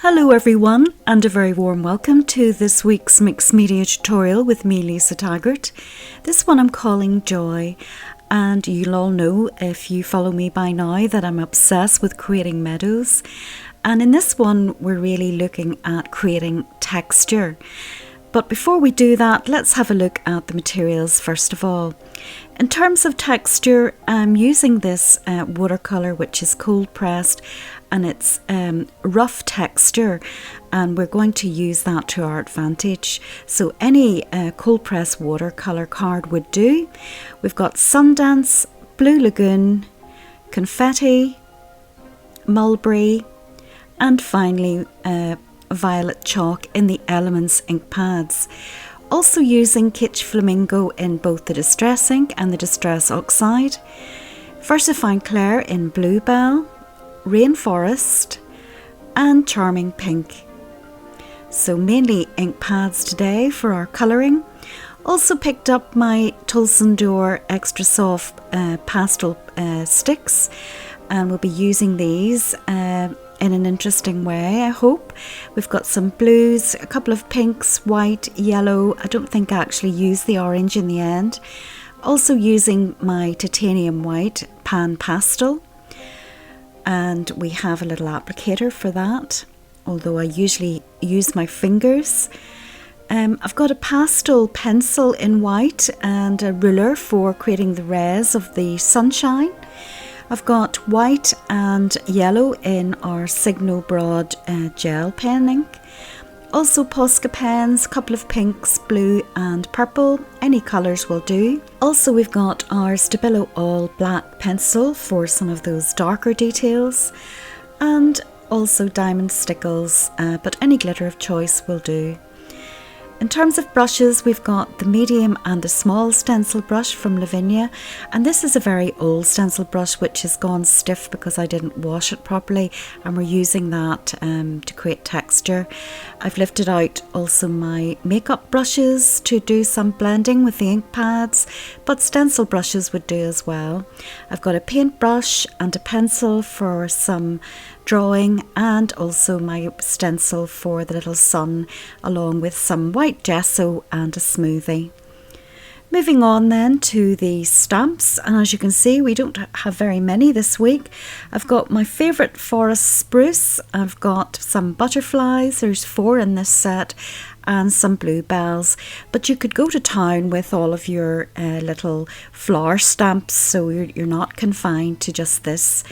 Hello everyone, and a very warm welcome to this week's mixed media tutorial with me, Lisa Taggart. This one I'm calling Joy, and you'll all know if you follow me by now that I'm obsessed with creating meadows. And in this one we're really looking at creating texture. But before we do that, let's have a look at the materials first of all. In terms of texture, I'm using this watercolour which is cold pressed, and it's rough texture, and we're going to use that to our advantage. So any cold press watercolour card would do. We've got Sundance, Blue Lagoon, Confetti, Mulberry, and finally Violet Chalk in the Elements ink pads. Also using Kitsch Flamingo in both the Distress ink and the Distress Oxide, Versifying Clair in Bluebell, Rainforest, and Charming Pink. So mainly ink pads today for our colouring. Also picked up my Tulsen Door Extra Soft pastel sticks, and we'll be using these in an interesting way, I hope. We've got some blues, a couple of pinks, white, yellow. I don't think I actually used the orange in the end. Also using my titanium white pan pastel, and we have a little applicator for that, although I usually use my fingers. I've got a pastel pencil in white and a ruler for creating the rays of the sunshine. I've got white and yellow in our Signo Broad gel pen ink. Also Posca pens, a couple of pinks, blue and purple, any colours will do. Also we've got our Stabilo All black pencil for some of those darker details, and also diamond stickles, but any glitter of choice will do. In terms of brushes, we've got the medium and the small stencil brush from Lavinia, and this is a very old stencil brush which has gone stiff because I didn't wash it properly, and we're using that to create texture. I've lifted out also my makeup brushes to do some blending with the ink pads, but stencil brushes would do as well. I've got a paintbrush and a pencil for some drawing, and also my stencil for the little sun, along with some white gesso and a smoothie. Moving on then to the stamps, and as you can see we don't have very many this week. I've got my favourite forest spruce, I've got some butterflies, there's 4 in this set, and some bluebells, but you could go to town with all of your little flower stamps, so you're not confined to just this.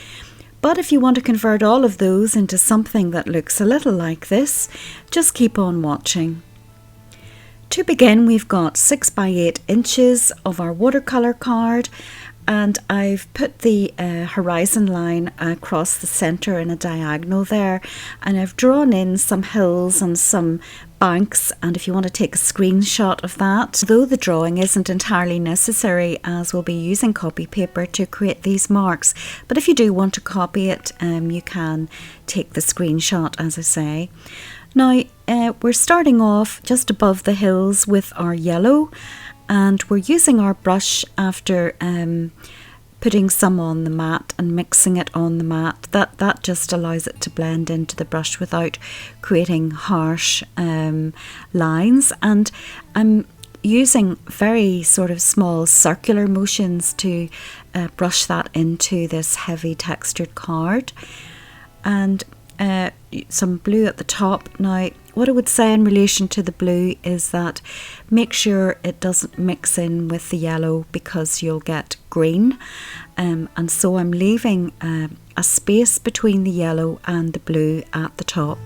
But if you want to convert all of those into something that looks a little like this, just keep on watching. To begin, we've got 6 by 8 inches of our watercolour card, and I've put the horizon line across the centre in a diagonal there, and I've drawn in some hills and some banks, and if you want to take a screenshot of that, though the drawing isn't entirely necessary as we'll be using copy paper to create these marks, but if you do want to copy it, you can take the screenshot, as I say. Now we're starting off just above the hills with our yellow, and we're using our brush after putting some on the mat and mixing it on the mat. That just allows it to blend into the brush without creating harsh lines, and I'm using very sort of small circular motions to brush that into this heavy textured card. And some blue at the top. Now what I would say in relation to the blue is that make sure it doesn't mix in with the yellow because you'll get green, and so I'm leaving a space between the yellow and the blue at the top.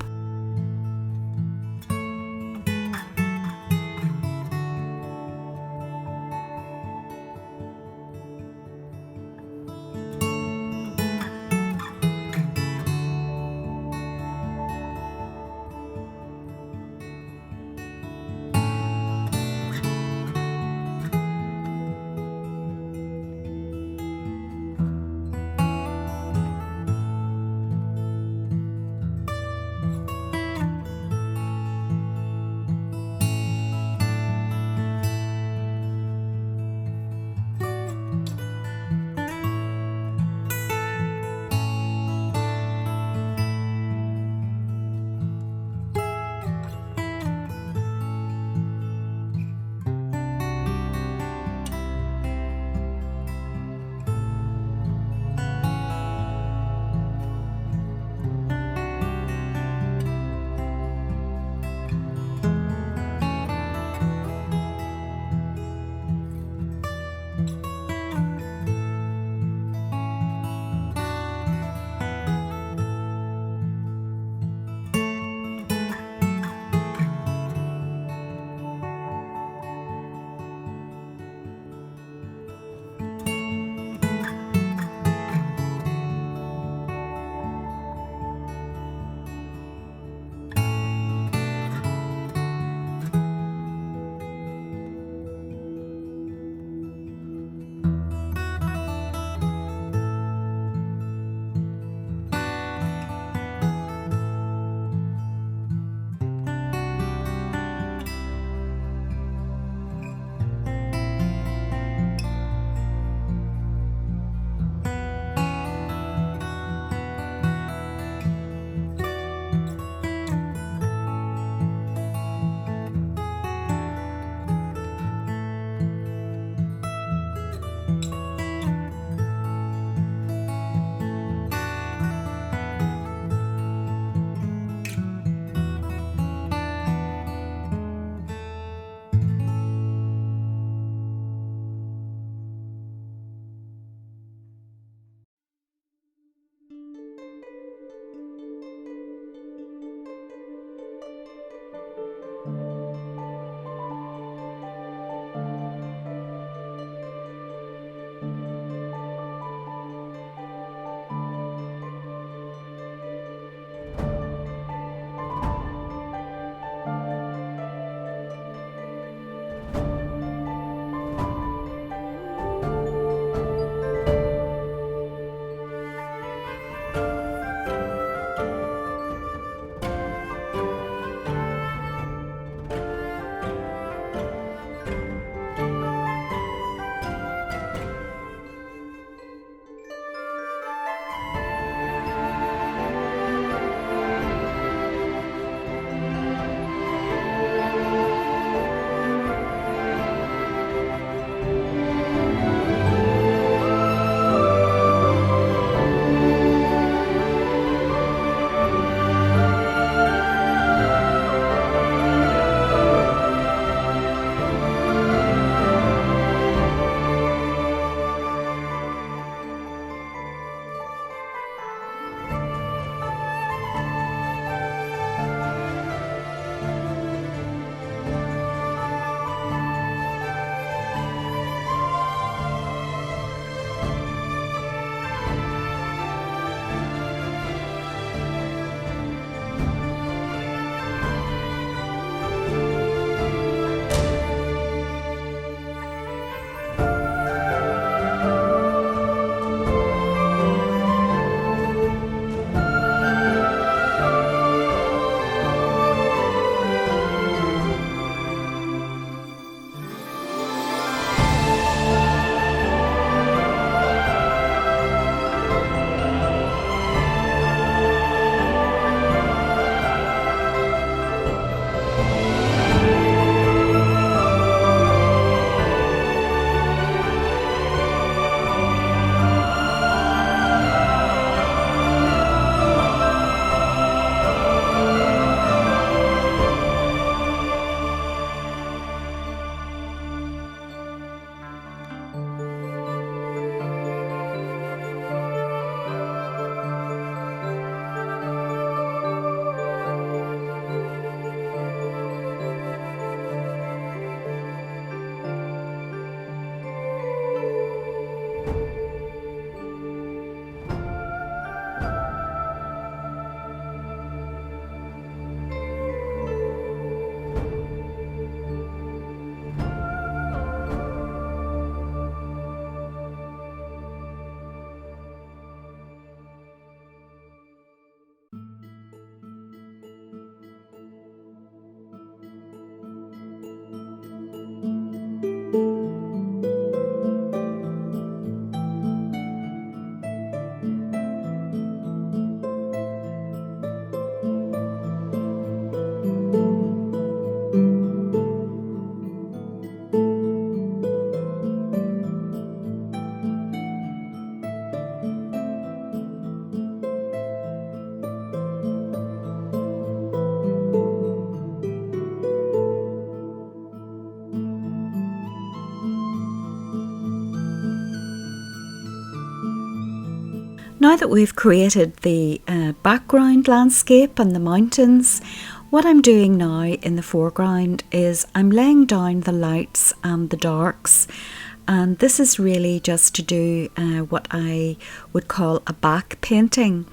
Now that we've created the background landscape and the mountains, what I'm doing now in the foreground is I'm laying down the lights and the darks, and this is really just to do what I would call a back painting,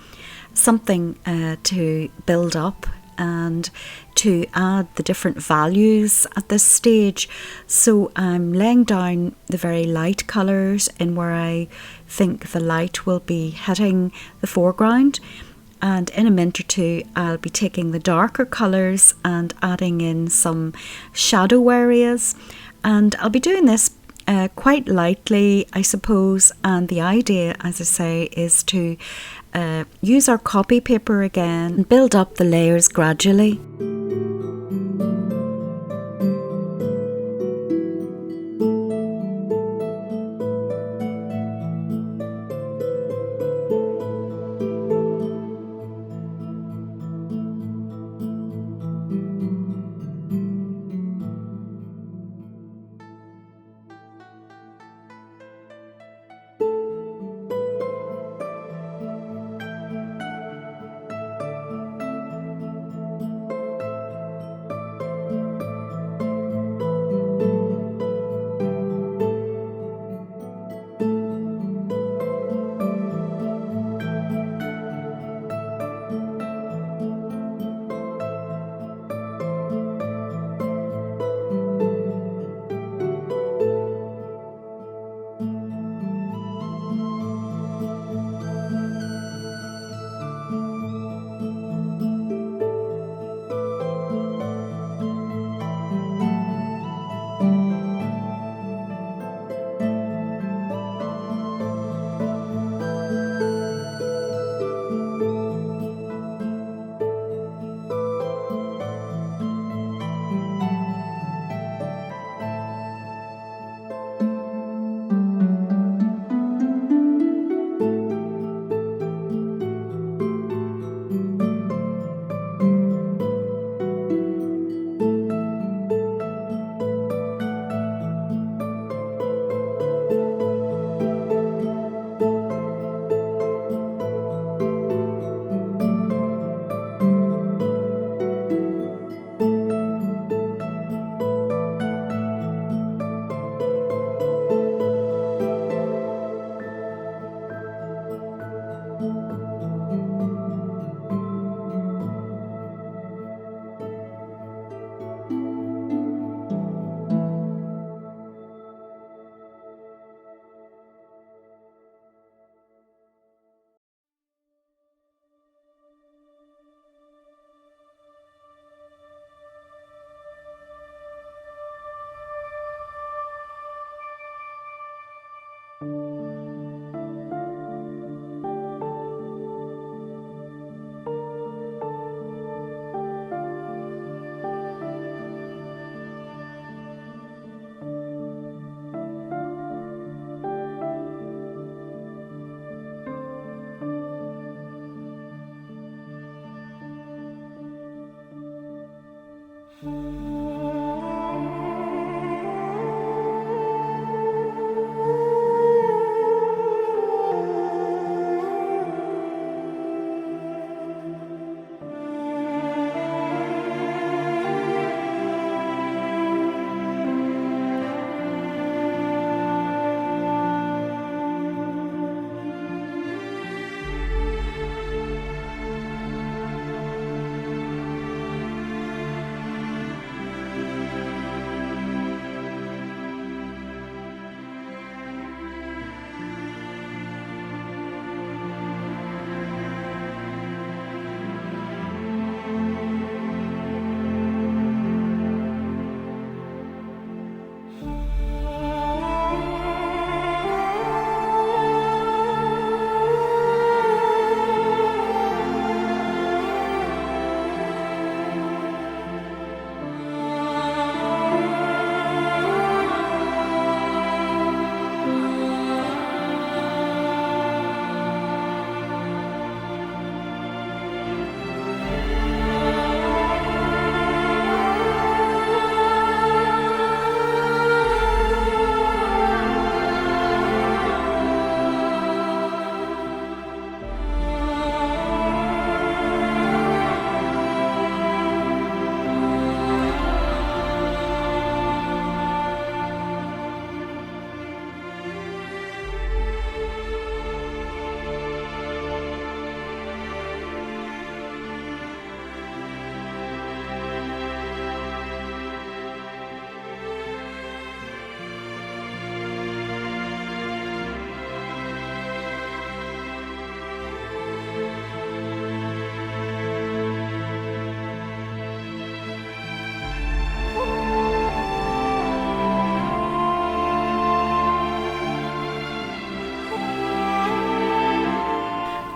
something to build up and to add the different values at this stage. So I'm laying down the very light colours in where I think the light will be hitting the foreground, and in a minute or two I'll be taking the darker colours and adding in some shadow areas, and I'll be doing this quite lightly, I suppose, and the idea, as I say, is to use our copy paper again and build up the layers gradually.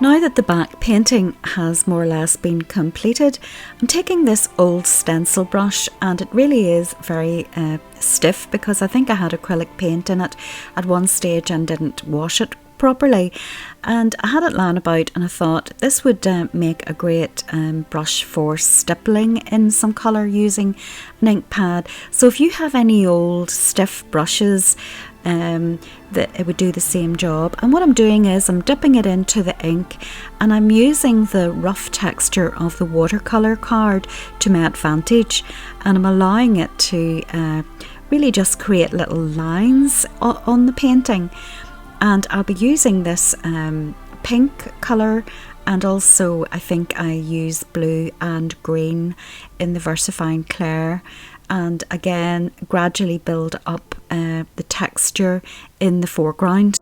Now that the back painting has more or less been completed, I'm taking this old stencil brush, and it really is very stiff because I think I had acrylic paint in it at one stage and didn't wash it properly, and I had it lying about and I thought this would make a great brush for stippling in some colour using an ink pad. So if you have any old stiff brushes, that it would do the same job. And what I'm doing is I'm dipping it into the ink and I'm using the rough texture of the watercolour card to my advantage, and I'm allowing it to really just create little lines on the painting. And I'll be using this pink colour, and also I think I use blue and green in the VersaFine Clair, and again gradually build up the texture in the foreground.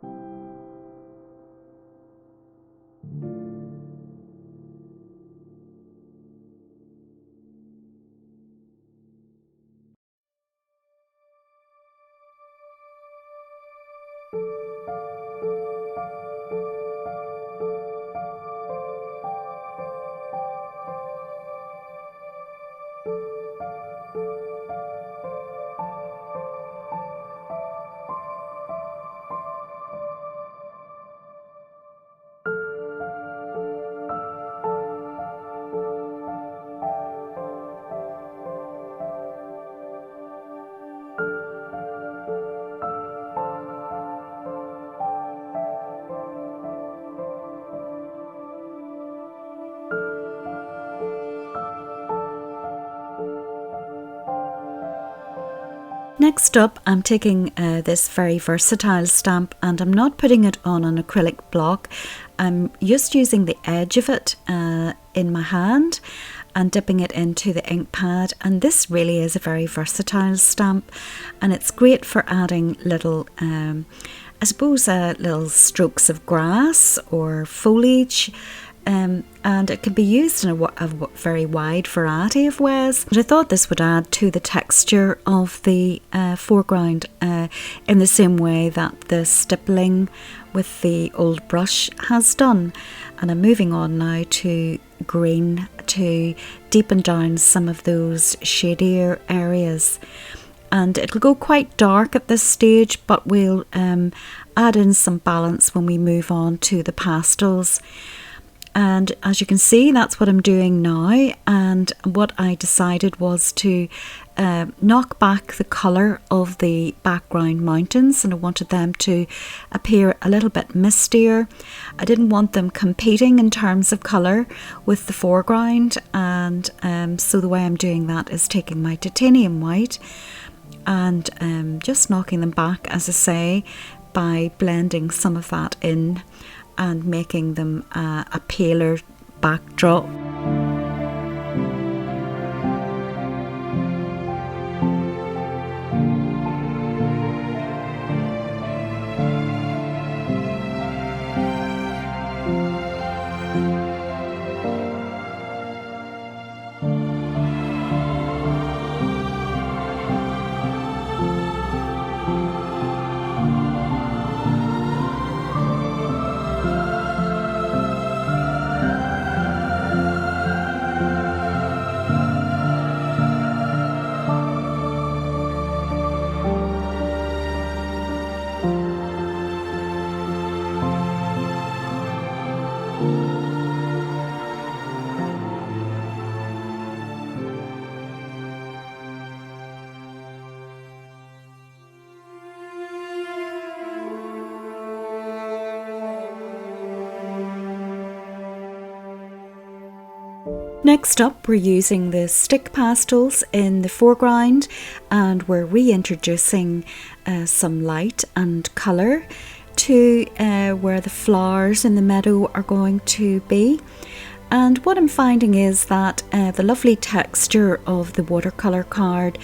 Next up, I'm taking this very versatile stamp, and I'm not putting it on an acrylic block. I'm just using the edge of it in my hand and dipping it into the ink pad, and this really is a very versatile stamp, and it's great for adding little I suppose little strokes of grass or foliage. And it can be used in a very wide variety of ways. And I thought this would add to the texture of the foreground in the same way that the stippling with the old brush has done. And I'm moving on now to green to deepen down some of those shadier areas. And it'll go quite dark at this stage, but we'll add in some balance when we move on to the pastels. And as you can see, that's what I'm doing now, and what I decided was to knock back the colour of the background mountains, and I wanted them to appear a little bit mistier. I didn't want them competing in terms of colour with the foreground, and so the way I'm doing that is taking my titanium white and just knocking them back, as I say, by blending some of that in and making them a paler backdrop. Next up, we're using the stick pastels in the foreground, and we're reintroducing some light and colour to where the flowers in the meadow are going to be. And what I'm finding is that the lovely texture of the watercolour card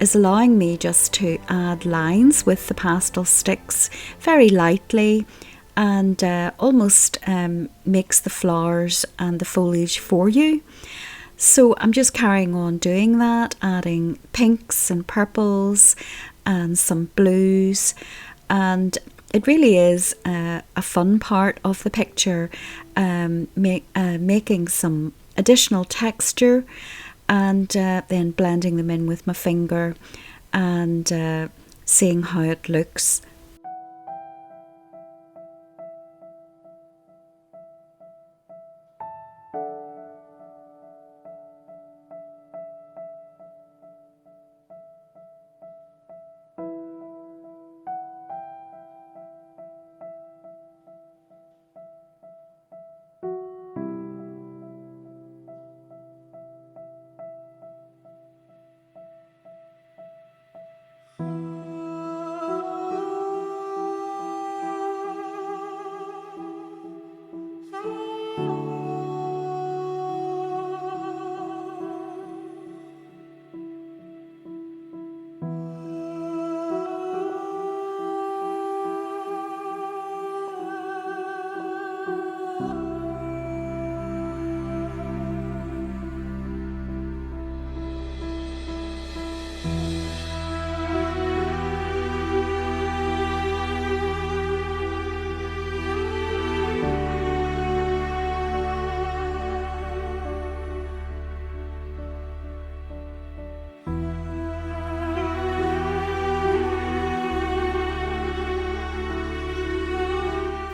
is allowing me just to add lines with the pastel sticks very lightly, and almost makes the flowers and the foliage for you. So I'm just carrying on doing that, adding pinks and purples and some blues, and it really is a fun part of the picture, making some additional texture and then blending them in with my finger and seeing how it looks.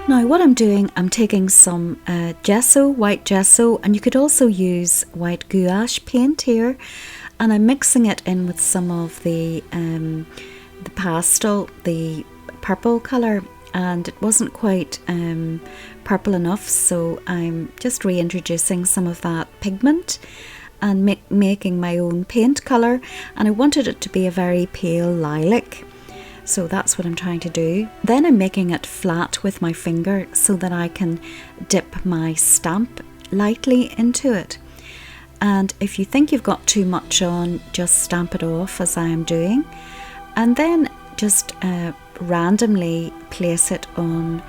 Now what I'm doing, I'm taking some gesso, white gesso, and you could also use white gouache paint here, and I'm mixing it in with some of the pastel, the purple colour, and it wasn't quite purple enough, so I'm just reintroducing some of that pigment and making my own paint colour, and I wanted it to be a very pale lilac. So that's what I'm trying to do. Then I'm making it flat with my finger so that I can dip my stamp lightly into it. And if you think you've got too much on, just stamp it off as I am doing. And then just randomly place it on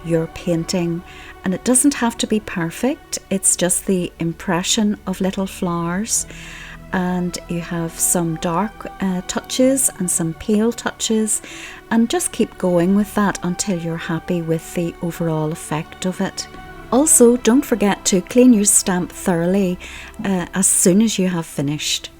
your painting. And it doesn't have to be perfect, it's just the impression of little flowers. And you have some dark touches and some pale touches, and just keep going with that until you're happy with the overall effect of it. Also, don't forget to clean your stamp thoroughly as soon as you have finished.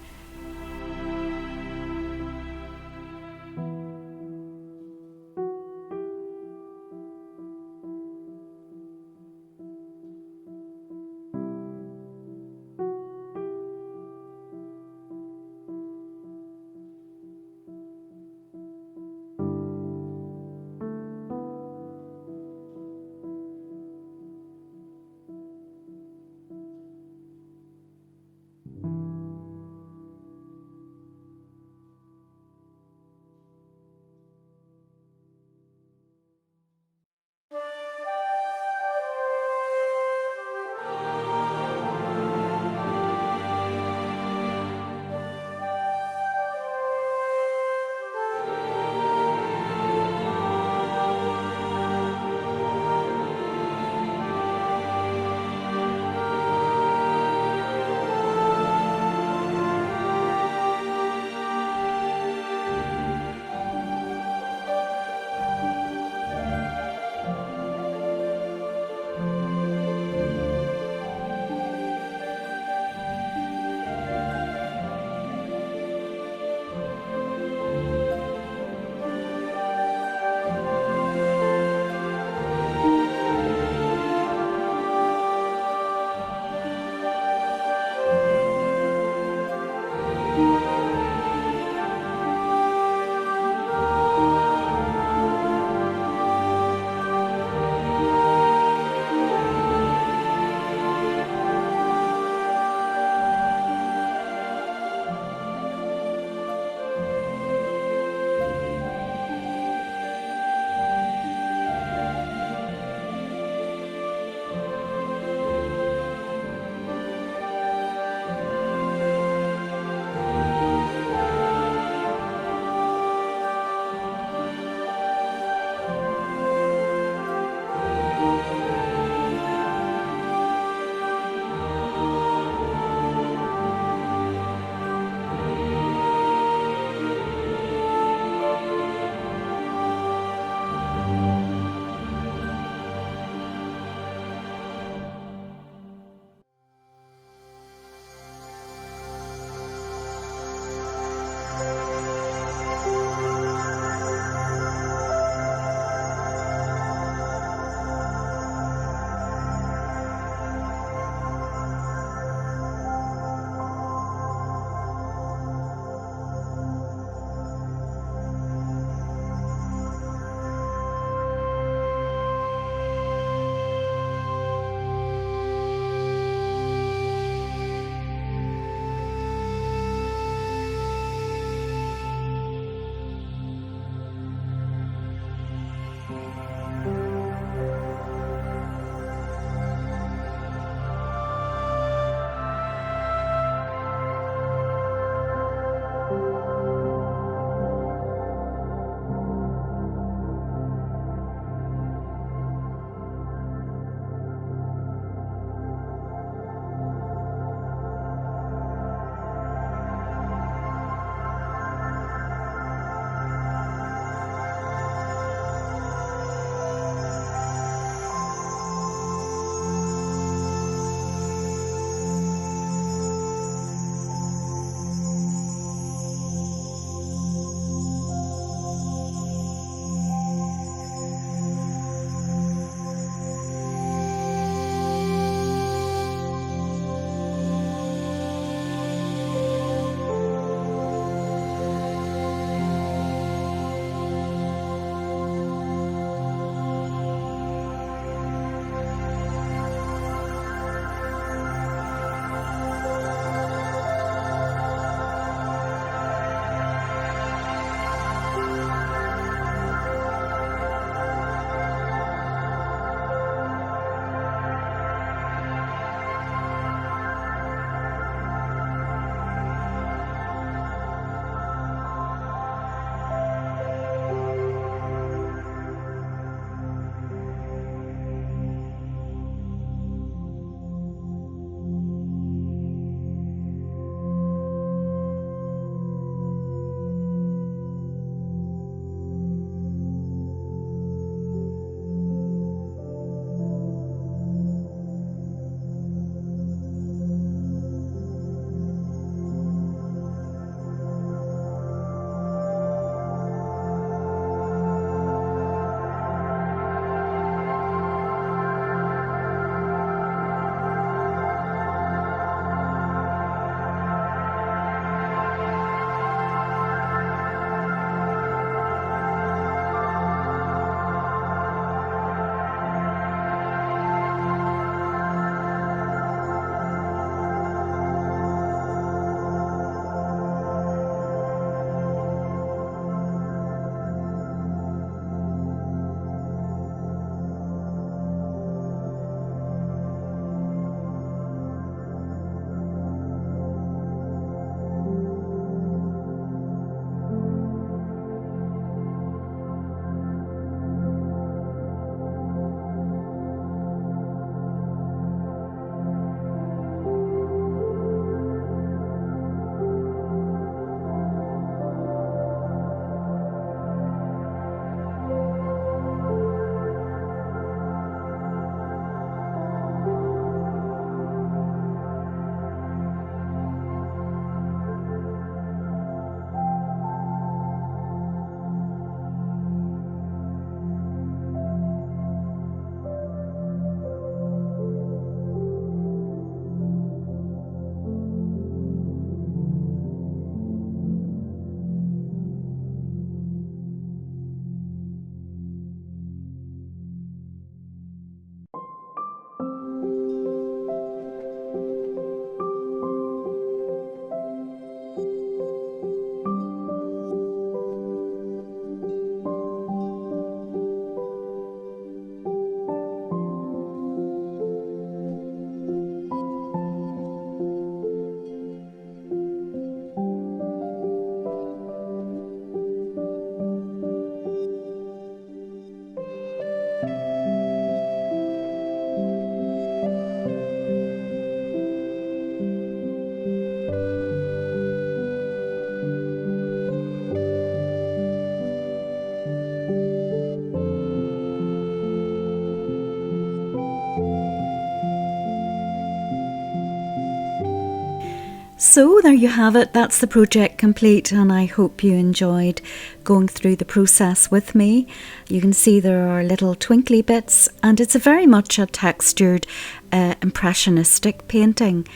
So there you have it, that's the project complete, and I hope you enjoyed going through the process with me. You can see there are little twinkly bits, and it's very much a textured impressionistic painting.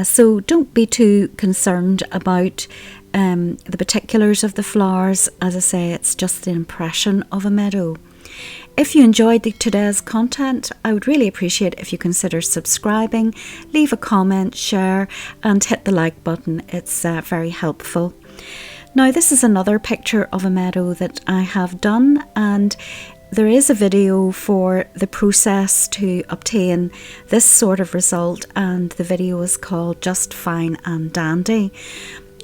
So don't be too concerned about the particulars of the flowers. As I say, it's just the impression of a meadow. If you enjoyed today's content, I would really appreciate if you consider subscribing, leave a comment, share and hit the like button. It's very helpful. Now this is another picture of a meadow that I have done, and there is a video for the process to obtain this sort of result, and the video is called Just Fine and Dandy.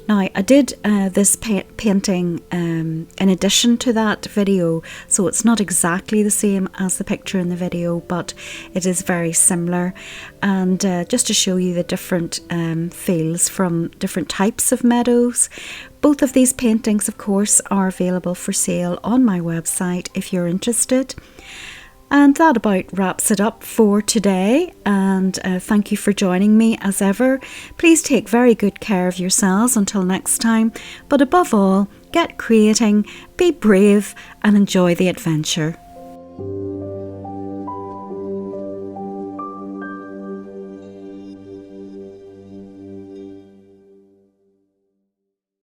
Now, I did this painting in addition to that video, so it's not exactly the same as the picture in the video, but it is very similar. And just to show you the different feels from different types of meadows. Both of these paintings, of course, are available for sale on my website if you're interested. And that about wraps it up for today, and thank you for joining me as ever. Please take very good care of yourselves until next time, but above all, get creating, be brave and enjoy the adventure.